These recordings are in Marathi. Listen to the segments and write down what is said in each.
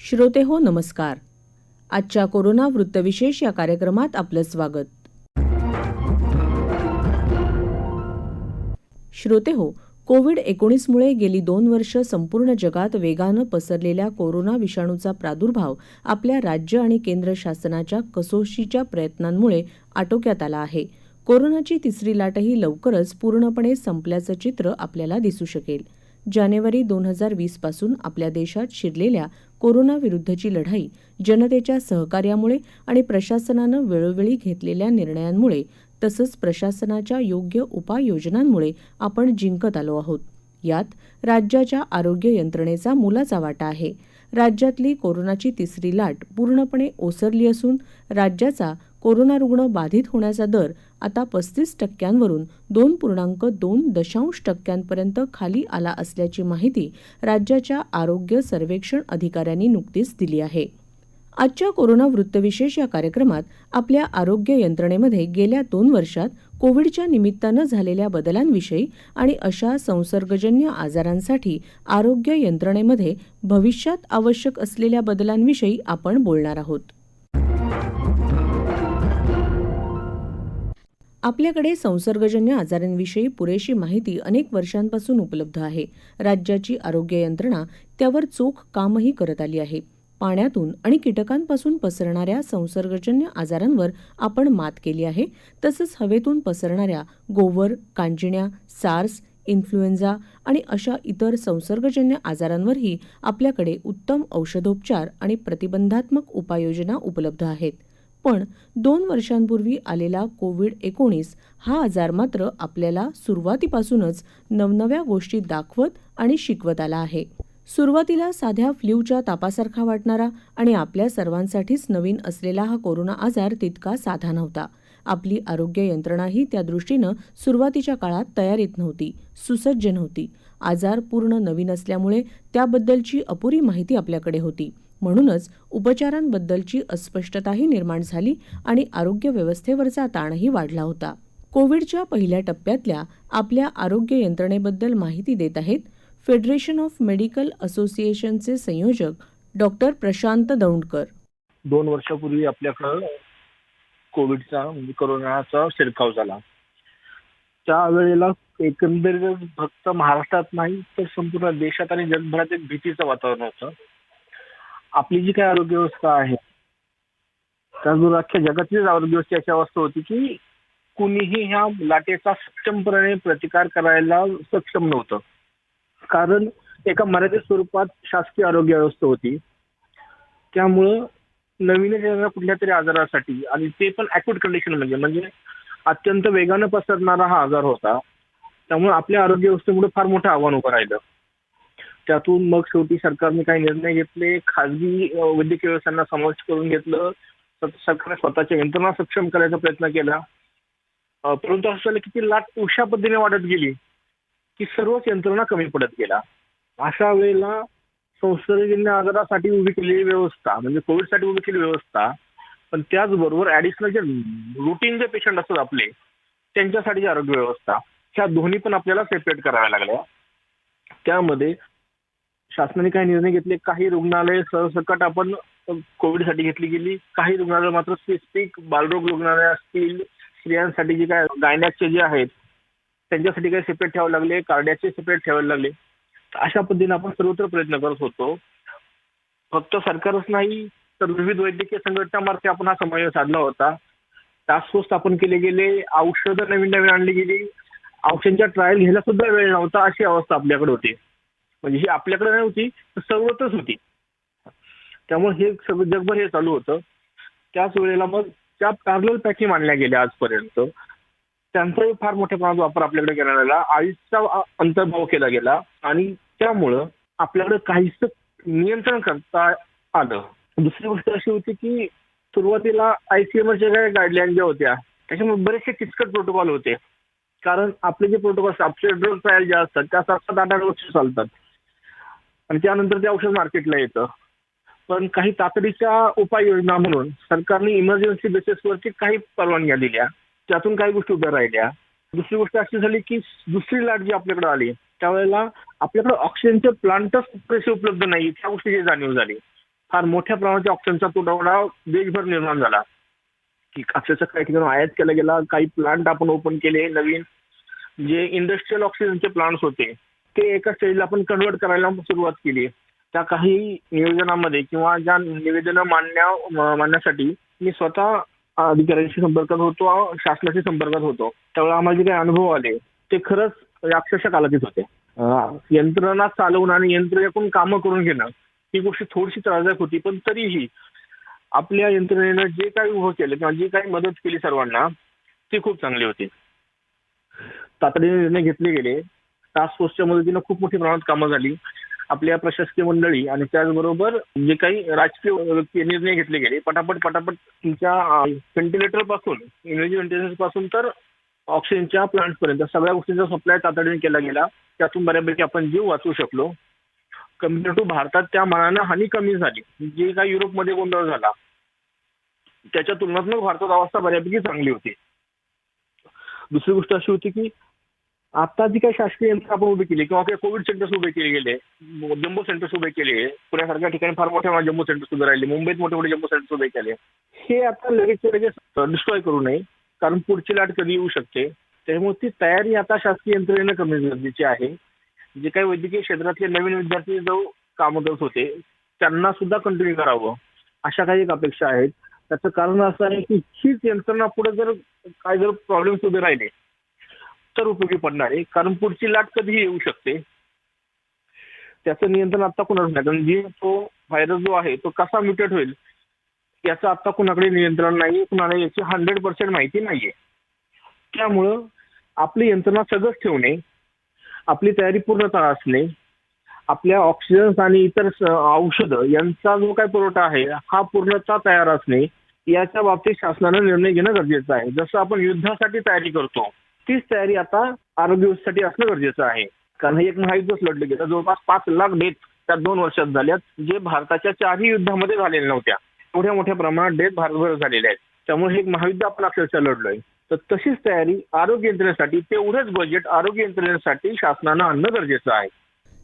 श्रोते हो नमस्कार. आजच्या कोरोना वृत्तविशेष या कार्यक्रमात आपलं स्वागत. श्रोते हो, कोविड-19 मुळे गेली 2 वर्ष संपूर्ण जगात वेगानं पसरलेल्या कोरोना विषाणूचा प्रादुर्भाव आपल्या राज्य आणि केंद्र शासनाच्या कसोशीच्या प्रयत्नांमुळे आटोक्यात आला आहे. कोरोनाची तिसरी लाटही लवकरच पूर्णपणे संपल्याचं चित्र आपल्याला दिसू शकेल. जानेवारी 2020 पासून आपल्या देशात शिरलेल्या कोरोनाविरुद्धची लढाई जनतेच्या सहकार्यामुळे आणि प्रशासनानं वेळोवेळी घेतलेल्या निर्णयांमुळे तसंच प्रशासनाच्या योग्य उपाययोजनांमुळे आपण जिंकत आलो आहोत. यात राज्याच्या आरोग्य यंत्रणेचा मोलाचा वाटा आहे. राज्यातली कोरोनाची तिसरी लाट पूर्णपणे ओसरली असून राज्याचा कोरोना रुग्ण बाधित होण्याचा दर आता 35% 2.2% खाली आला असल्याची माहिती राज्याच्या आरोग्य सर्वेक्षण अधिकाऱ्यांनी नुकतीच दिली आहे. आजच्या कोरोना वृत्तविशेष या कार्यक्रमात आपल्या आरोग्य यंत्रणेमध्ये गेल्या 2 वर्षात कोविडच्या निमित्तानं झालेल्या बदलांविषयी आणि अशा संसर्गजन्य आजारांसाठी आरोग्य यंत्रणेमध्ये भविष्यात आवश्यक असलेल्या बदलांविषयी आपण बोलणार आहोत. आपल्याकडे संसर्गजन्य आजारांविषयी पुरेशी माहिती अनेक वर्षांपासून उपलब्ध आहे. राज्याची आरोग्य यंत्रणा त्यावर चोख कामही करत आली आहे. पाण्यातून आणि कीटकांपासून पसरणाऱ्या संसर्गजन्य आजारांवर आपण मात केली आहे. तसंच हवेतून पसरणाऱ्या गोवर, कांजिण्या, सार्स, इन्फ्लुएन्झा आणि अशा इतर संसर्गजन्य आजारांवरही आपल्याकडे उत्तम औषधोपचार आणि प्रतिबंधात्मक उपाययोजना उपलब्ध आहेत. पण 2 वर्षांपूर्वी आलेला कोविड-19 हा आजार मात्र आपल्याला सुरुवातीपासूनच नवनव्या गोष्टी दाखवत आणि शिकवत आला आहे. सुरुवातीला साध्या फ्ल्यूच्या तापासारखा वाटणारा आणि आपल्या सर्वांसाठीच नवीन असलेला हा कोरोना आजार तितका साधा नव्हता. आपली आरोग्य यंत्रणाही त्या दृष्टीनं सुरुवातीच्या काळात तयारीत नव्हती, सुसज्ज नव्हती. आजार पूर्ण नवीन असल्यामुळे त्याबद्दलची अपुरी माहिती आपल्याकडे होती. म्हणूनच उपचारांबद्दलची अस्पष्टताही निर्माण झाली आणि आरोग्य व्यवस्थेवरचा ताणही वाढला होता. कोविडच्या पहिल्या टप्प्यातल्या आपल्या आरोग्य यंत्रणेबद्दल माहिती देत आहेत फेडरेशन ऑफ मेडिकल असोसिएशनचे संयोजक डॉक्टर प्रशांत दौंडकर. 2 वर्षापूर्वी आपल्याकडं कोविडचा म्हणजे कोरोनाचा शिरकाव झाला. त्यावेळेला एकंदरीत फक्त महाराष्ट्रात नाही तर संपूर्ण देशात आणि जगभरात एक भीतीचं वातावरण होतं. आपली जी काही आरोग्य व्यवस्था आहे त्याचबरोबर अख्ख्या जगातलीच आरोग्य व्यवस्था अशी अवस्था होती की कुणीही ह्या लाटेचा सक्षमपणे प्रतिकार करायला सक्षम नव्हतं. कारण एका मर्यादित स्वरूपात शासकीय आरोग्य व्यवस्था होती. त्यामुळं नवीन येणाऱ्या कुठल्या तरी आजारासाठी आणि ते पण ॲक्यूट कंडिशन म्हणजे अत्यंत वेगानं पसरणारा हा आजार होता. त्यामुळे आपल्या आरोग्य व्यवस्थेमुळे फार मोठं आव्हान उभं राहिलं. त्यातून मग शेवटी सरकारने काही निर्णय घेतले. खाजगी वैद्यकीय व्यवस्थांना समावेश करून घेतलं. सरकारने स्वतःच्या यंत्रणा सक्षम करायचा प्रयत्न केला. परंतु असं झालं की ती लाट अशा पद्धतीने वाढत गेली की सर्वच यंत्रणा कमी पडत गेला. अशा वेळेला संसर्गजन्य आजारासाठी उभी केलेली व्यवस्था म्हणजे कोविडसाठी उभी केलेली व्यवस्था पण त्याचबरोबर ऍडिशनल जे रुटीन जे पेशंट असतात आपले त्यांच्यासाठीची आरोग्य व्यवस्था ह्या दोन्ही पण आपल्याला सेपरेट कराव्या लागल्या. त्यामध्ये शासनाने काही निर्णय घेतले. काही रुग्णालय सरसकट आपण कोविडसाठी घेतली गेली. काही रुग्णालय मात्र स्पेसिफिक बालरोग रुग्णालय असतील, स्त्रियांसाठी जे काय गायनॅकचे जे आहेत त्यांच्यासाठी काही सेपरेट ठेवावे लागले, कार्डियाचे सेपरेट ठेवायला लागले. अशा पद्धतीने आपण सर्वत्र प्रयत्न करत होतो. फक्त सरकारच नाही तर विविध वैद्यकीय संघटनांमार्फत आपण हा समन्वय साधला होता. टास्क फोर्स स्थापन केले गेले, औषधं नवीन आणली गेली, औषधांच्या ट्रायल घ्यायला सुद्धा वेळ नव्हता अशी अवस्था आपल्याकडे होती. म्हणजे ही आपल्याकडे नव्हती तर सर्वत्रच होती. त्यामुळे हे सगळं जगभर हे चालू होतं. त्याच वेळेला मग त्या पॅरलल पॅकी मांडल्या गेल्या आजपर्यंत त्यांचाही फार मोठ्या प्रमाणात वापर आपल्याकडे करण्यात आला. आयुषचा अंतर्भाव केला गेला आणि त्यामुळं आपल्याकडे काहीच नियंत्रण करता आलं. दुसरी गोष्ट अशी होती की सुरुवातीला ICMRच्या काही गाईडलाईन ज्या होत्या त्याच्यामुळे बरेचसे किचकट प्रोटोकॉल होते. कारण आपले जे प्रोटोकॉल आपले ड्रग ट्रायल जे असतात त्या 7-8 वर्ष चालतात आणि त्यानंतर ते औषध मार्केटला येतं. पण काही तातडीच्या उपाययोजना म्हणून सरकारने इमर्जन्सी बेसिसवरती काही परवानग्या दिल्या. त्यातून काही गोष्टी उभ्या राहिल्या. दुसरी गोष्ट अशी झाली की दुसरी लाट जी आपल्याकडे आली त्यावेळेला आपल्याकडे ऑक्सिजनचे प्लांटच पुरेसे उपलब्ध नाही त्या गोष्टीची जाणीव झाली. फार मोठ्या प्रमाणाच्या ऑक्सिजनचा तुटवडा देशभर निर्माण झाला, की अक्षरशः काही ठिकाणी आयात केला गेला. काही प्लांट आपण ओपन केले नवीन, जे इंडस्ट्रियल ऑक्सिजनचे प्लांट्स होते ते एका स्टेजला आपण कन्वर्ट करायला सुरुवात केली. त्या काही नियोजनामध्ये किंवा ज्या निवेदनं मांडण्यासाठी मी स्वतः अधिकाऱ्यांशी संपर्कात होतो, शासनाशी संपर्कात होतो. त्यावेळेला आम्हाला जे काही अनुभव आले ते खरंच अक्षरशः कालातीत होते. यंत्रणा चालवून आणि यंत्रणेकडून कामं करून घेणं ही गोष्ट थोडीशी त्रासदायक होती, पण तरीही आपल्या यंत्रणेनं जे काही उभं केलं किंवा जी काही मदत केली सर्वांना ती खूप चांगली होती. तातडीने निर्णय घेतले गेले. टास्क फोर्सच्या मदतीनं खूप मोठ्या प्रमाणात कामं झाली. आपल्या प्रशासकीय मंडळी आणि त्याचबरोबर जे काही राजकीय निर्णय घेतले गेले पटापट तुमच्या व्हेंटिलेटर पासून, इमर्जन्सी व्हेंटिलेटर पासून तर ऑक्सिजनच्या प्लांट पर्यंत सगळ्या गोष्टींचा सप्लाय तातडीने केला गेला. त्यातून बऱ्यापैकी आपण जीव वाचवू शकलो. कम्पेअर टू भारतात त्या मानानं हानी कमी झाली. जे काही युरोपमध्ये गोंधळ झाला त्याच्या तुलनेत भारतात अवस्था बऱ्यापैकी चांगली होती. दुसरी गोष्ट अशी होती की आता जी काही शासकीय यंत्र आपण उभी केली किंवा काही कोविड सेंटर्स उभे केले गेले, जम्बो सेंटर्स उभे केले, पुण्यासारख्या ठिकाणी फार मोठ्या जम्बो सेंटर्स उभे राहिले, मुंबईत मोठे मोठे जम्बो सेंटर्स उभे केले, हे आता लगेच डिस्ट्रॉय करू नये, कारण पुढची लाट कधी येऊ शकते. त्यामुळे ती तयारी आता शासकीय यंत्रणेनं करणे गरजेचे आहे. जे काही वैद्यकीय क्षेत्रातले नवीन विद्यार्थी जो कामं करत होते त्यांना सुद्धा कंटिन्यू करावं, अशा काही एक अपेक्षा आहेत. त्याचं कारण असं आहे की हीच यंत्रणा पुढे जर प्रॉब्लेम्स उभे राहिले तर उपयोगी पडणार आहे, कारण पुढची लाट कधीही येऊ शकते. त्याचं नियंत्रण आता कुणाच नाही, कारण तो व्हायरस जो आहे तो कसा म्युटेट होईल याचं आता कुणाकडे नियंत्रण नाही, कुणाला याची 100% माहिती नाहीये. त्यामुळं आपली यंत्रणा सगळंच ठेवणे, आपली तयारी पूर्णतः असणे, आपल्या ऑक्सिजन आणि इतर औषधं यांचा जो काही पुरवठा आहे हा पूर्णतः तयार असणे, याच्या बाबतीत शासनानं निर्णय घेणं गरजेचं आहे. जसं आपण युद्धासाठी तयारी करतो तीच तयारी आता आरोग्य व्यवस्थेसाठी असणं गरजेचं आहे. कारण हे एक महायुद्धच लढलं गेलं. जवळपास 5 लाख डेथ त्या 2 वर्षात झाल्यात, जे भारताच्या 4ही युद्धामध्ये झालेल्या नव्हत्या. एवढ्या मोठ्या प्रमाणात डेथ भारतभर झालेल्या आहेत. त्यामुळे हे एक महायुद्ध आपण अक्षरशः लढलोय. तर तशीच तयारी आरोग्य यंत्रणेसाठी, तेवढंच बजेट आरोग्य यंत्रणेसाठी शासनानं आणणं गरजेचं आहे.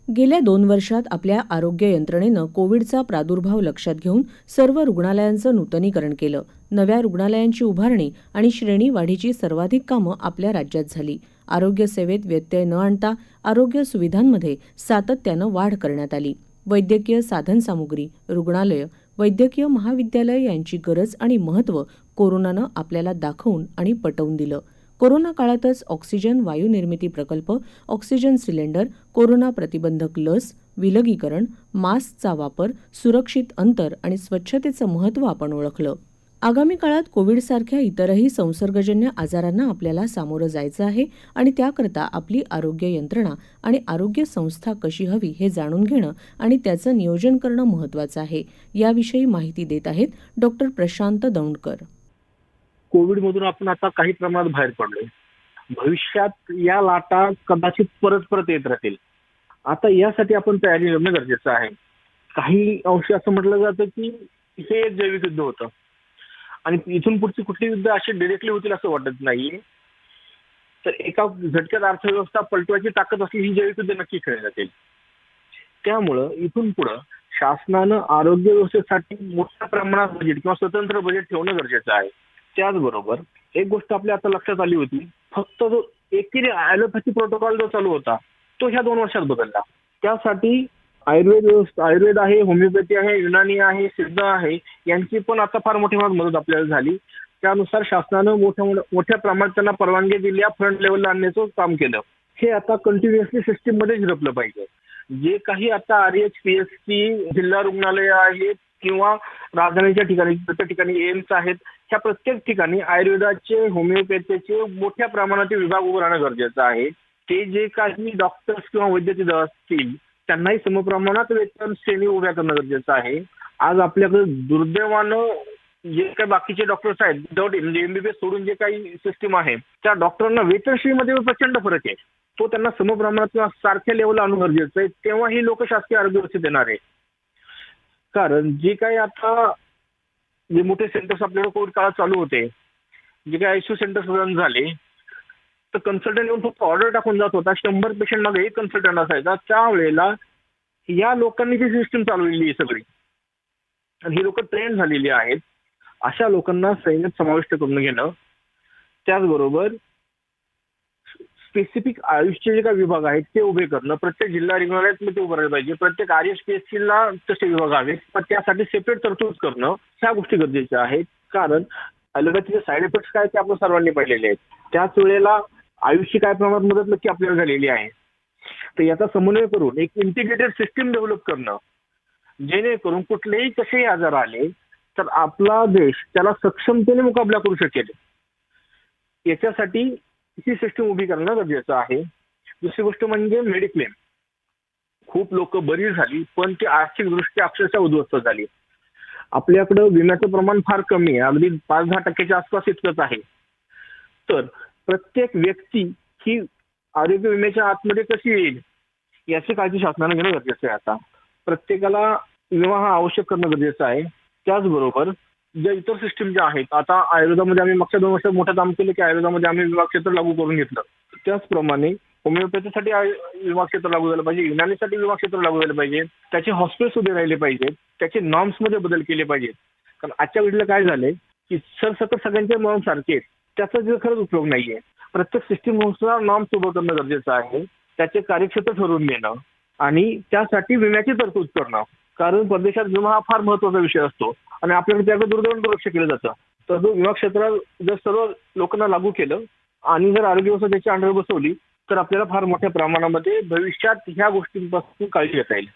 गेल्या 2 वर्षात आपल्या आरोग्य यंत्रणेनं कोविडचा प्रादुर्भाव लक्षात घेऊन सर्व रुग्णालयांचं नूतनीकरण केलं. नव्या रुग्णालयांची उभारणी आणि श्रेणी वाढीची सर्वाधिक कामं आपल्या राज्यात झाली. आरोग्य सेवेत व्यत्यय न आणता आरोग्य सुविधांमध्ये सातत्यानं वाढ करण्यात आली. वैद्यकीय साधनसामुग्री, रुग्णालयं, वैद्यकीय महाविद्यालय यांची गरज आणि महत्त्व कोरोनानं आपल्याला दाखवून आणि पटवून दिलं. कोरोना काळातच ऑक्सिजन वायू निर्मिती प्रकल्प, ऑक्सिजन सिलेंडर, कोरोना प्रतिबंधक लस, विलगीकरण, मास्कचा वापर, सुरक्षित अंतर आणि स्वच्छतेचं महत्त्व आपण ओळखलं. आगामी काळात कोविडसारख्या इतरही संसर्गजन्य आजारांना आपल्याला सामोरं जायचं आहे आणि त्याकरता आपली आरोग्य यंत्रणा आणि आरोग्य संस्था कशी हवी हे जाणून घेणं आणि त्याचं नियोजन करणं महत्त्वाचं आहे. याविषयी माहिती देत आहेत डॉक्टर प्रशांत दौंडकर. कोविडमधून आपण आता काही प्रमाणात बाहेर पडलोय. भविष्यात या लाटा कदाचित परत येत राहतील. आता यासाठी आपण तयारी करणं गरजेचं आहे. काही अंशी असं म्हटलं जातं की हे एक जैविक युद्ध होतं आणि इथून पुढची कुठली युद्ध अशी डिरेक्टली होतील असं वाटत नाहीये. तर एका झटक्यात अर्थव्यवस्था पलटवायची ताकद असली ही जैविक युद्ध नक्की खेळली जातील. त्यामुळं इथून पुढं शासनानं आरोग्य व्यवस्थेसाठी मोठ्या प्रमाणात बजेट किंवा स्वतंत्र बजेट ठेवणं गरजेचं आहे. त्याचबरोबर एक गोष्ट आपल्या आता लक्षात आली होती, फक्त जो एकेरी ॲलोपॅथी प्रोटोकॉल जो चालू होता तो ह्या 2 वर्षात बदलला. त्यासाठी आयुर्वेद आहे, होमिओपॅथी आहे, युनानी आहे, सिद्ध आहे, यांची पण आता फार मोठी मदत आपल्याला झाली. त्यानुसार शासनानं मोठ्या प्रमाणात त्यांना परवानगी दिल्या, फ्रंट लेवलला आणण्याचं काम केलं. हे आता कंटिन्युअसली सिस्टीम मध्ये झिरपलं पाहिजे. जे काही आता RH, PSC, जिल्हा रुग्णालय आहेत किंवा राजधानीच्या ठिकाणी एम्स आहेत, ह्या प्रत्येक ठिकाणी आयुर्वेदाचे, होमिओपॅथीचे मोठ्या प्रमाणात विभाग उभं राहणं गरजेचं आहे. ते जे काही डॉक्टर्स किंवा वैद्यकीय दल असतील त्यांनाही समप्रमाणात वेतन श्रेणी उभ्या करणं गरजेचं आहे. आज आपल्याकडे दुर्दैवानं जे काही बाकीचे डॉक्टर्स आहेत, विदाउट MBBS सोडून जे काही सिस्टीम आहे त्या डॉक्टरांना वेतन श्रेणीमध्ये प्रचंड फरक आहे. तो त्यांना समप्रमाणात किंवा सारख्या लेवलला आणणं गरजेचं आहे. तेव्हा ही लोक शासकीय आरोग्य व्यवस्थेत येणार आहे. कारण जे काही आता जे मोठे सेंटर्स आपल्याकडे कोविड काळात चालू होते, जे काही ICU सेंटर्स रन झाले, तर कन्सल्टंट येऊन फक्त ऑर्डर टाकून जात होता. 100 पेशंट मागे एक कन्सल्टंट असायचा. त्यावेळेला या लोकांनी ती सिस्टीम चालवलेली आहे सगळी. आणि ही लोक ट्रेन झालेली आहेत. अशा लोकांना सैन्यात समाविष्ट करून घेणं, त्याचबरोबर स्पेसिफिक आयुषचे जे काही विभाग आहेत ते उभे करणं, प्रत्येक जिल्हा रुग्णालयात ते उभं राहिलं पाहिजे, प्रत्येक RSPSCला तसे विभाग हवेत, पण त्यासाठी सेपरेट तरतूद करणं, ह्या गोष्टी गरजेच्या आहेत. कारण ॲलोपॅथीचे साईड इफेक्ट्स काय ते आपण सर्वांनी पाहिलेले आहेत. त्याच वेळेला आयुषची काय प्रमाणात मदत नक्की आपल्याला झालेली आहे. तर याचा समन्वय करून एक इंटिग्रेटेड सिस्टीम डेव्हलप करणं, जेणेकरून कुठलेही कसेही आजार आले तर आपला देश त्याला सक्षमतेने मुकाबला करू शकेल. याच्यासाठी ही सिस्टीम उभी करणं गरजेचं आहे. दुसरी गोष्ट म्हणजे मेडिक्लेम. खूप लोक बरी झाली पण ती आर्थिकदृष्ट्या अक्षरशः उद्ध्वस्त झाली. आपल्याकडं विम्याचं प्रमाण फार कमी आहे, अगदी 5-10% आसपास इतकंच आहे. तर प्रत्येक व्यक्ती ही आरोग्य विम्याच्या आतमध्ये कशी येईल याची काळजी शासनाने घेणं गरजेचं आहे. आता प्रत्येकाला विमा हा आवश्यक करणं गरजेचं आहे. त्याचबरोबर ज्या इतर सिस्टीम ज्या आहेत, आता आयुर्वेदामध्ये आम्ही मागच्या 2 वर्षात मोठं काम केलं की आयुर्वेदामध्ये आम्ही विमा क्षेत्र लागू करून घेतलं. त्याचप्रमाणे होमिओपॅथीसाठी विमा क्षेत्र लागू झालं पाहिजे, युनानीसाठी विमा क्षेत्र लागू झालं पाहिजे, त्याचे हॉस्पिटल्स उभे राहिले पाहिजेत, त्याचे नॉर्म्समध्ये बदल केले पाहिजेत. कारण आजच्या घडीला काय झालंय की सतत सगळ्यांचे नॉर्म सारखे आहेत, त्याचा जे खरंच उपयोग नाहीये. प्रत्येक सिस्टीमनुसार नॉर्म्स उभं करणं गरजेचं आहे, त्याचे कार्यक्षेत्र ठरवून घेणं आणि त्यासाठी विम्याची तरतूद करणं. कारण परदेशात विमा हा फार महत्वाचा विषय असतो आणि आपल्याकडे त्याकडे दुर्लक्ष केलं जातं. तर जो विमा क्षेत्र जर सर्व लोकांना लागू केलं आणि जर आरोग्य व्यवस्था त्याची अंडर बसवली तर आपल्याला फार मोठ्या प्रमाणामध्ये भविष्यात ह्या गोष्टींपासून काळजी घेता येईल.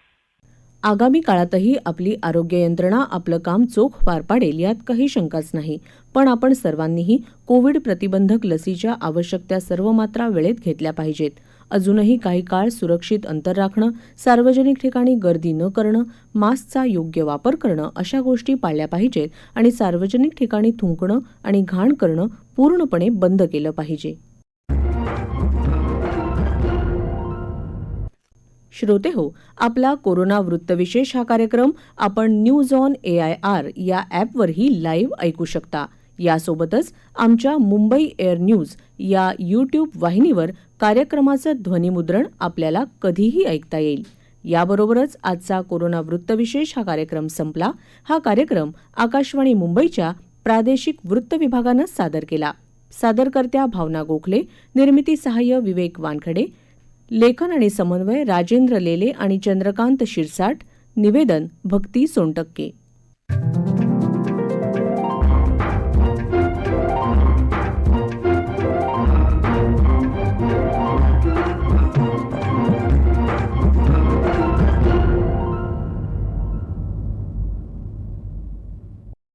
आगामी काळातही आपली आरोग्य यंत्रणा आपलं काम चोख पार पाडेल यात काही शंकाच नाही. पण आपण सर्वांनीही कोविड प्रतिबंधक लसीच्या आवश्यक त्या सर्व मात्रा वेळेत घेतल्या पाहिजेत. अजूनही काही काळ सुरक्षित अंतर राखणं, सार्वजनिक ठिकाणी गर्दी न करणं, मास्कचा योग्य वापर करणं अशा गोष्टी पाळल्या पाहिजेत आणि सार्वजनिक ठिकाणी थुंकणं आणि घाण करणं पूर्णपणे बंद केलं पाहिजे. श्रोतेहो, आपला कोरोना वृत्तविशेष हा कार्यक्रम आपण न्यूज ऑन AIR या ॲपवरही लाईव्ह ऐकू शकता. यासोबतच आमच्या मुंबई एअर न्यूज या YouTube वाहिनीवर कार्यक्रमाचं ध्वनिमुद्रण आपल्याला कधीही ऐकता येईल. याबरोबरच आजचा कोरोना वृत्तविशेष हा कार्यक्रम संपला. हा कार्यक्रम आकाशवाणी मुंबईच्या प्रादेशिक वृत्त विभागानं सादर केला. सादरकर्त्या भावना गोखले, निर्मिती सहाय्य विवेक वानखडे, लेखन आणि समन्वय राजेंद्र लेले आणि चंद्रकांत शिरसाट, निवेदन भक्ती सोनटक्के.